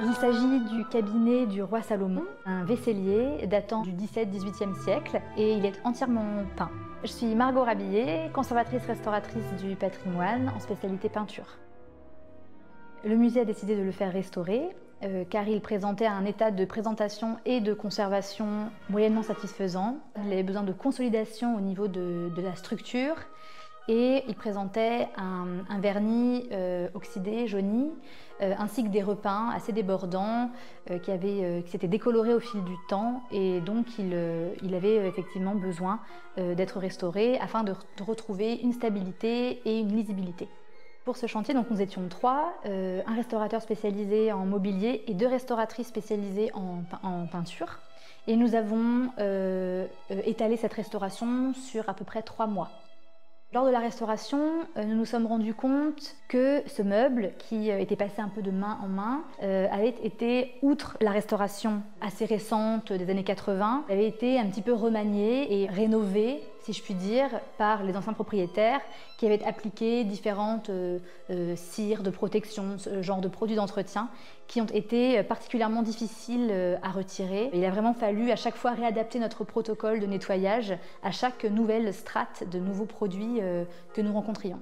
Il s'agit du cabinet du roi Salomon, un vaisselier datant du XVIIe siècle et il est entièrement peint. Je suis Margot Rabillet, conservatrice restauratrice du patrimoine en spécialité peinture. Le musée a décidé de le faire restaurer car il présentait un état de présentation et de conservation moyennement satisfaisant. Il avait besoin de consolidation au niveau de la structure et il présentait un vernis oxydé, jauni, ainsi que des repeints assez débordants qui s'étaient décolorés au fil du temps et donc il avait effectivement besoin d'être restauré afin de retrouver une stabilité et une lisibilité. Pour ce chantier, donc, nous étions 3, un restaurateur spécialisé en mobilier et 2 restauratrices spécialisées en peinture. Et nous avons étalé cette restauration sur à peu près 3 mois. Lors de la restauration, nous nous sommes rendus compte que ce meuble, qui était passé un peu de main en main, avait été, outre la restauration assez récente des années 80, avait été un petit peu remanié et rénové, si je puis dire, par les anciens propriétaires qui avaient appliqué différentes cires de protection, ce genre de produits d'entretien, qui ont été particulièrement difficiles à retirer. Il a vraiment fallu à chaque fois réadapter notre protocole de nettoyage à chaque nouvelle strate de nouveaux produits que nous rencontrions.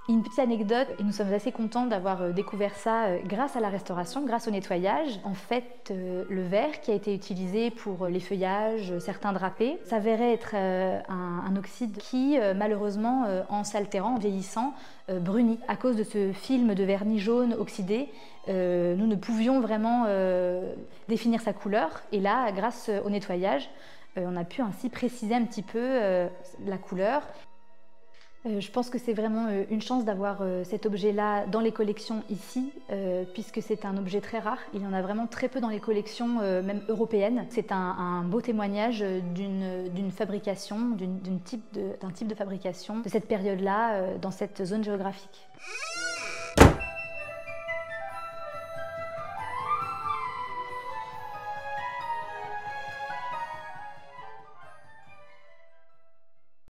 Une petite anecdote, et nous sommes assez contents d'avoir découvert ça grâce à la restauration, grâce au nettoyage. En fait, le verre qui a été utilisé pour les feuillages, certains drapés, s'avérait être un oxyde qui, malheureusement, en s'altérant, en vieillissant, brunit. À cause de ce film de vernis jaune oxydé, nous ne pouvions vraiment définir sa couleur. Et là, grâce au nettoyage, on a pu ainsi préciser un petit peu la couleur. Je pense que c'est vraiment une chance d'avoir cet objet-là dans les collections ici, puisque c'est un objet très rare. Il y en a vraiment très peu dans les collections, même européennes. C'est un beau témoignage d'une fabrication, d'un type de fabrication de cette période-là, dans cette zone géographique.